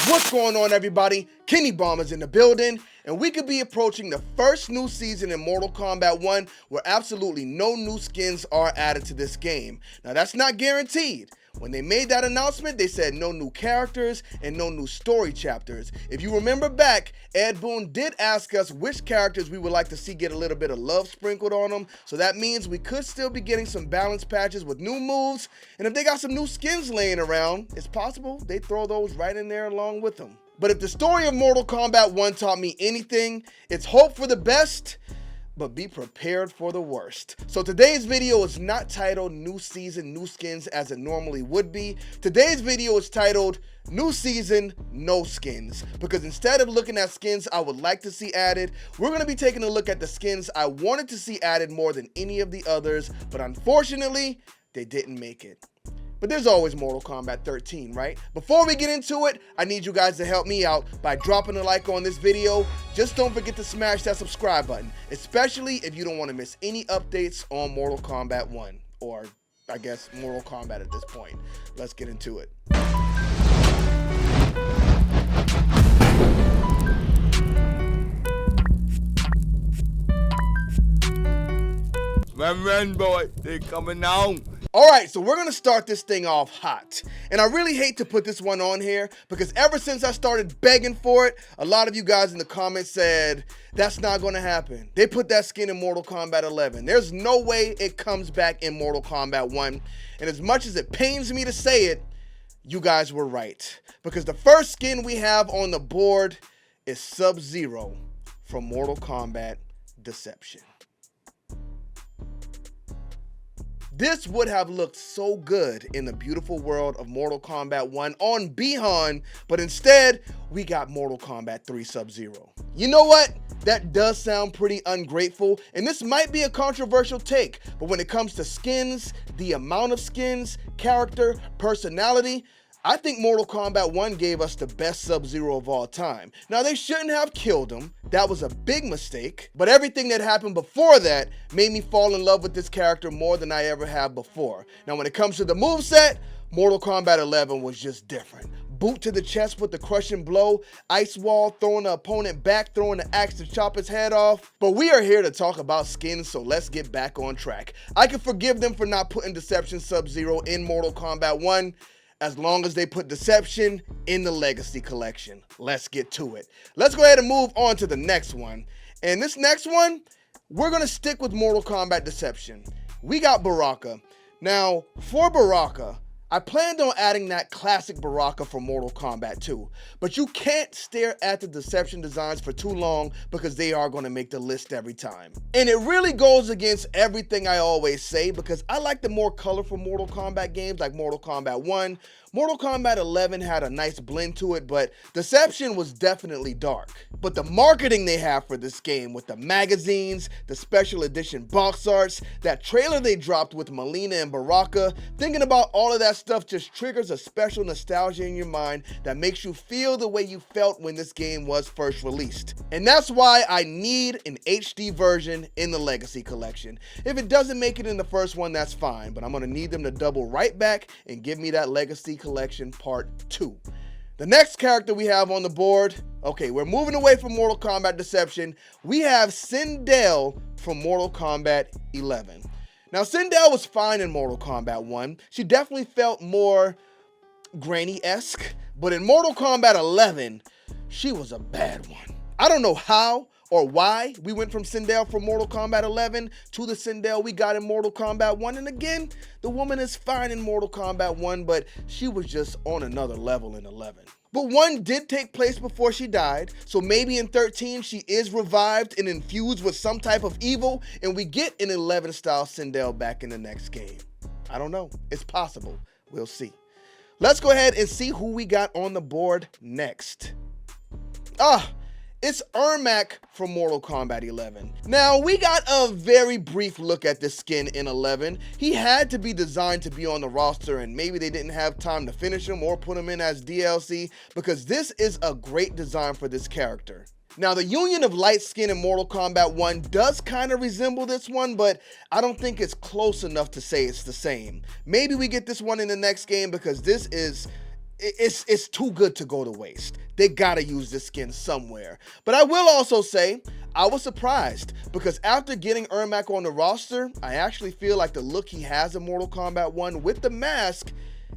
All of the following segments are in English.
What's going on, everybody? Kennybomb is in the building, and we could be approaching the first new season in Mortal Kombat 1 where absolutely no new skins are added to this game. Now, that's not guaranteed. When they made that announcement, they said no new characters and no new story chapters. If you remember back, Ed Boon did ask us which characters we would like to see get a little bit of love sprinkled on them, so that means we could still be getting some balance patches with new moves, and if they got some new skins laying around, it's possible they throw those right in there along with them. But if the story of Mortal Kombat 1 taught me anything, it's hope for the best, but be prepared for the worst. So today's video is not titled New Season, New Skins as it normally would be. Today's video is titled New Season, No Skins, because instead of looking at skins I would like to see added, we're going to be taking a look at the skins I wanted to see added more than any of the others, but unfortunately, they didn't make it. But there's always Mortal Kombat 13, right? Before we get into it, I need you guys to help me out by dropping a like on this video. Just don't forget to smash that subscribe button, especially if you don't want to miss any updates on Mortal Kombat 1, or I guess Mortal Kombat at this point. Let's get into it. Run, boy, they coming on. Alright, so we're going to start this thing off hot. And I really hate to put this one on here because ever since I started begging for it, a lot of you guys in the comments said, that's not going to happen. They put that skin in Mortal Kombat 11. There's no way it comes back in Mortal Kombat 1. And as much as it pains me to say it, you guys were right. Because the first skin we have on the board is Sub-Zero from Mortal Kombat Deception. This would have looked so good in the beautiful world of Mortal Kombat 1 on Bihan, but instead, we got Mortal Kombat 3 Sub-Zero. You know what? That does sound pretty ungrateful, and this might be a controversial take, but when it comes to skins, the amount of skins, character, personality, I think Mortal Kombat 1 gave us the best Sub-Zero of all time. Now, they shouldn't have killed him. That was a big mistake. But everything that happened before that made me fall in love with this character more than I ever have before. Now, when it comes to the moveset, Mortal Kombat 11 was just different. Boot to the chest with the crushing blow, ice wall, throwing the opponent back, throwing the axe to chop his head off. But we are here to talk about skins, so let's get back on track. I can forgive them for not putting Deception Sub-Zero in Mortal Kombat 1, as long as they put Deception in the Legacy Collection. Let's get to it. Let's go ahead and move on to the next one. And this next one, we're going to stick with Mortal Kombat Deception. We got Baraka. Now, for Baraka, I planned on adding that classic Baraka from Mortal Kombat 2, but you can't stare at the Deception designs for too long because they are going to make the list every time. And it really goes against everything I always say because I like the more colorful Mortal Kombat games like Mortal Kombat 1. Mortal Kombat 11 had a nice blend to it, but Deception was definitely dark. But the marketing they have for this game with the magazines, the special edition box arts, that trailer they dropped with Mileena and Baraka, thinking about all of that stuff just triggers a special nostalgia in your mind that makes you feel the way you felt when this game was first released. And that's why I need an HD version in the Legacy Collection. If it doesn't make it in the first one, that's fine, but I'm going to need them to double right back and give me that Legacy Collection Part 2. The next character we have on the board, okay, we're moving away from Mortal Kombat Deception. We have Sindel from Mortal Kombat 11. Now, Sindel was fine in Mortal Kombat 1. She definitely felt more Granny-esque, but in Mortal Kombat 11, she was a bad one. I don't know how or why we went from Sindel from Mortal Kombat 11 to the Sindel we got in Mortal Kombat 1. And again, the woman is fine in Mortal Kombat 1, but she was just on another level in 11. But 1 did take place before she died, so maybe in 13 she is revived and infused with some type of evil, and we get an 11-style Sindel back in the next game. I don't know. It's possible. We'll see. Let's go ahead and see who we got on the board next. It's Ermac from Mortal Kombat 11. Now, we got a very brief look at this skin in 11. He had to be designed to be on the roster, and maybe they didn't have time to finish him or put him in as DLC, because this is a great design for this character. Now, the union of light skin in Mortal Kombat 1 does kind of resemble this one, but I don't think it's close enough to say it's the same. Maybe we get this one in the next game because this is it's too good to go to waste. They gotta use this skin somewhere. But I will also say, I was surprised because after getting Ermac on the roster, I actually feel like the look he has in Mortal Kombat 1 with the mask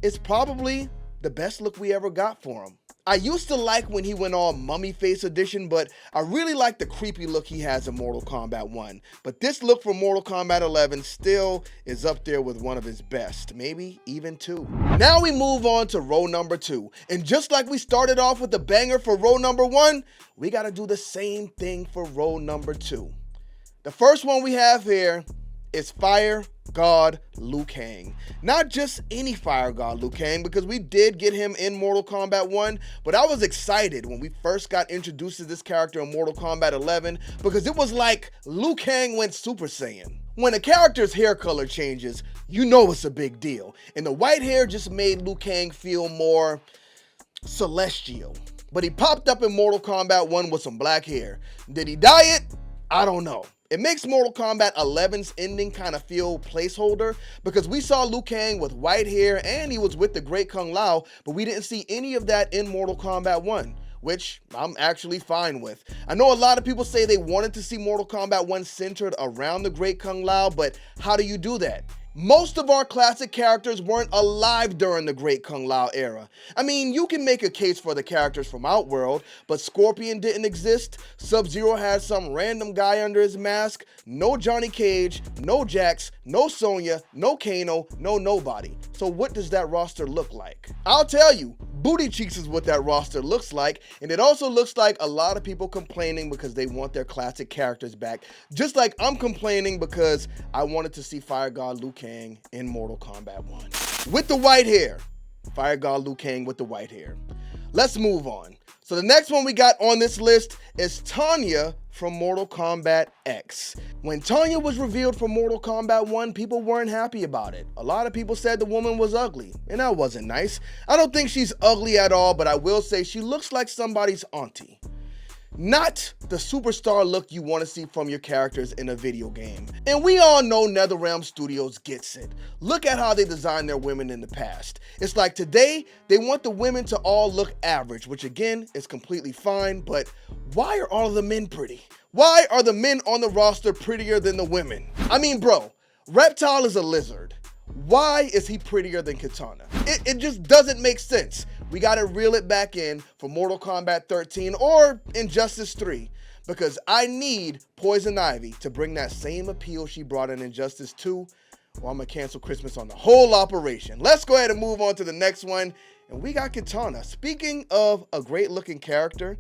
is probably the best look we ever got for him. I used to like when he went all mummy face edition, but I really like the creepy look he has in Mortal Kombat 1. But this look for Mortal Kombat 11 still is up there with one of his best, maybe even two. Now we move on to row number 2. And just like we started off with the banger for row number 1, we gotta do the same thing for row number 2. The first one we have here is Fire God Liu Kang. Not just any Fire God Liu Kang, because we did get him in Mortal Kombat 1, but I was excited when we first got introduced to this character in Mortal Kombat 11 because it was like Liu Kang went Super Saiyan. When a character's hair color changes, you know it's a big deal, and the white hair just made Liu Kang feel more celestial. But he popped up in Mortal Kombat 1 with some black hair. Did he dye it? I don't know. It makes Mortal Kombat 11's ending kind of feel placeholder because we saw Liu Kang with white hair and he was with the Great Kung Lao, but we didn't see any of that in Mortal Kombat 1, which I'm actually fine with. I know a lot of people say they wanted to see Mortal Kombat 1 centered around the Great Kung Lao, but how do you do that? Most of our classic characters weren't alive during the Great Kung Lao era. I mean, you can make a case for the characters from Outworld, but Scorpion didn't exist, Sub-Zero had some random guy under his mask, no Johnny Cage, no Jax, no Sonya, no Kano, no nobody. So what does that roster look like? I'll tell you, booty cheeks is what that roster looks like, and it also looks like a lot of people complaining because they want their classic characters back, just like I'm complaining because I wanted to see Fire God Liu Kang in Mortal Kombat 1. With the white hair, Fire God Liu Kang with the white hair. Let's move on. So the next one we got on this list is Tanya from Mortal Kombat X. When Tanya was revealed for Mortal Kombat 1, people weren't happy about it. A lot of people said the woman was ugly, and that wasn't nice. I don't think she's ugly at all, but I will say she looks like somebody's auntie. Not the superstar look you want to see from your characters in a video game. And we all know Netherrealm Studios gets it. Look at how they designed their women in the past. It's like today, they want the women to all look average, which again, is completely fine, but why are all of the men pretty? Why are the men on the roster prettier than the women? I mean, bro, Reptile is a lizard. Why is he prettier than Kitana? It just doesn't make sense. We gotta reel it back in for Mortal Kombat 13 or Injustice 3 because I need Poison Ivy to bring that same appeal she brought in Injustice 2 or I'm gonna cancel Christmas on the whole operation. Let's go ahead and move on to the next one. And we got Kitana. Speaking of a great looking character,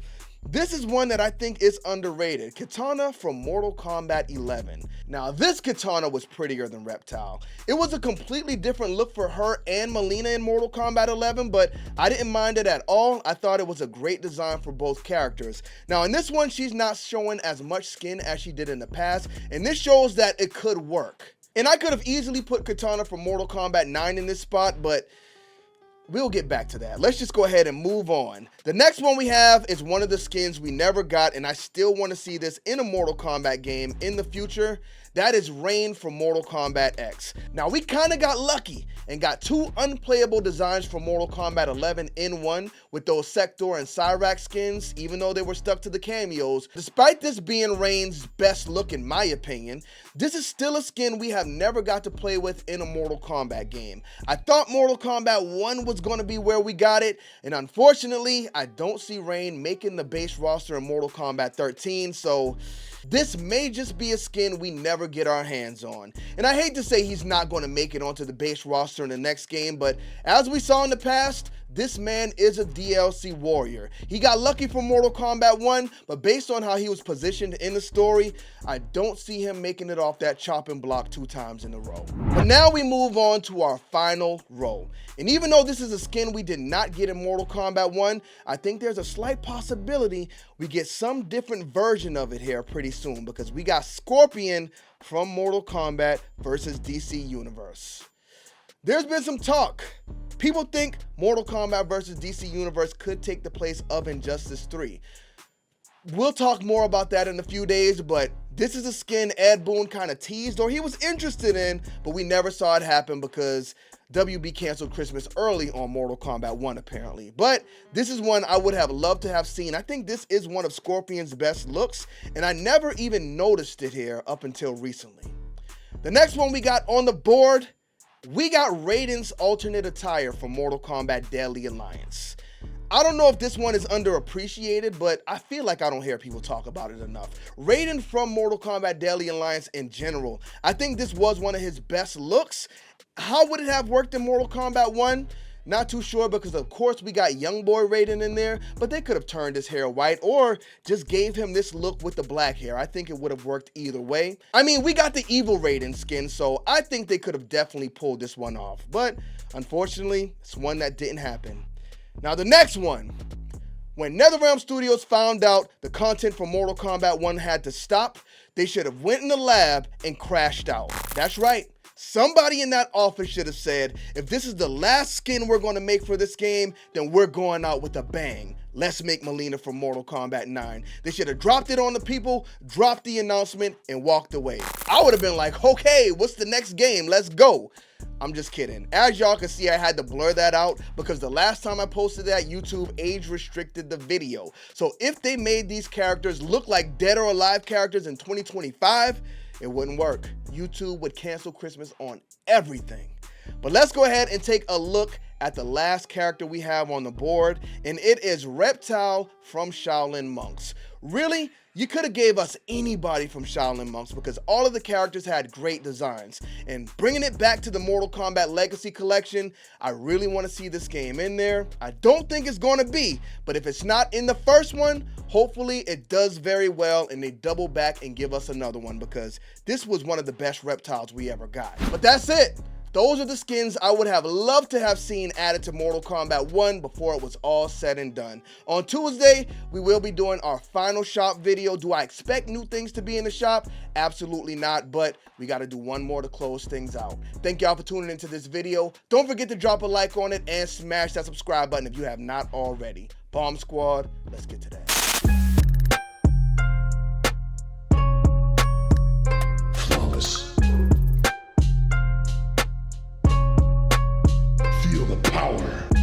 this is one that I think is underrated. Kitana from Mortal Kombat 11. Now this Kitana was prettier than Reptile. It was a completely different look for her and Mileena in Mortal Kombat 11, but I didn't mind it at all. I thought it was a great design for both characters. Now in this one, she's not showing as much skin as she did in the past, and this shows that it could work. And I could have easily put Kitana from Mortal Kombat 9 in this spot, but we'll get back to that. Let's just go ahead and move on. The next one we have is one of the skins we never got, and I still want to see this in a Mortal Kombat game in the future. That is Raiden from Mortal Kombat X. Now, we kind of got lucky and got two unplayable designs for Mortal Kombat 11 in one with those Sector and Cyrax skins, even though they were stuck to the cameos. Despite this being Raiden's best look in my opinion, this is still a skin we have never got to play with in a Mortal Kombat game. I thought Mortal Kombat 1 was going to be where we got it, and unfortunately, I don't see Raiden making the base roster in Mortal Kombat 13, so this may just be a skin we never get our hands on. And I hate to say he's not going to make it onto the base roster in the next game, but as we saw in the past, this man is a DLC warrior. He got lucky for Mortal Kombat 1, but based on how he was positioned in the story, I don't see him making it off that chopping block 2 times in a row. But now we move on to our final row. And even though this is a skin we did not get in Mortal Kombat 1, I think there's a slight possibility we get some different version of it here pretty soon, because we got Scorpion from Mortal Kombat versus DC Universe. There's been some talk. People think Mortal Kombat versus DC Universe could take the place of Injustice 3. we'll talk more about that in a few days, but this is a skin Ed Boon kind of teased or he was interested in, but we never saw it happen because WB canceled Christmas early on Mortal Kombat 1 apparently. But this is one I would have loved to have seen. I think this is one of Scorpion's best looks, and I never even noticed it here up until recently. The next one we got on the board, we got Raiden's alternate attire from Mortal Kombat Deadly Alliance. I don't know if this one is underappreciated, but I feel like I don't hear people talk about it enough. Raiden from Mortal Kombat Deadly Alliance in general, I think this was one of his best looks. How would it have worked in Mortal Kombat 1? Not too sure because of course we got young boy Raiden in there, but they could have turned his hair white or just gave him this look with the black hair. I think it would have worked either way. I mean, we got the evil Raiden skin, so I think they could have definitely pulled this one off, but unfortunately, it's one that didn't happen. Now the next one, when Netherrealm Studios found out the content for Mortal Kombat 1 had to stop, they should have went in the lab and crashed out. That's right. Somebody in that office should have said, if this is the last skin we're going to make for this game, then we're going out with a bang. Let's make Mileena from Mortal Kombat 9. They should have dropped it on the people, dropped the announcement, and walked away. I would have been like, okay, what's the next game? Let's go. I'm just kidding. As y'all can see, I had to blur that out because the last time I posted that, YouTube age restricted the video. So if they made these characters look like dead or alive characters in 2025, it wouldn't work. YouTube would cancel Christmas on everything. But let's go ahead and take a look at the last character we have on the board, and it is Reptile from Shaolin Monks. Really, you could have gave us anybody from Shaolin Monks because all of the characters had great designs. And bringing it back to the Mortal Kombat Legacy Collection, I really want to see this game in there. I don't think it's going to be, but if it's not in the first one, hopefully it does very well and they double back and give us another one because this was one of the best reptiles we ever got. But that's it. Those are the skins I would have loved to have seen added to Mortal Kombat 1 before it was all said and done. On Tuesday, we will be doing our final shop video. Do I expect new things to be in the shop? Absolutely not, but we got to do one more to close things out. Thank y'all for tuning into this video. Don't forget to drop a like on it and smash that subscribe button if you have not already. Bomb Squad, let's get to that. Flawless. Feel the power.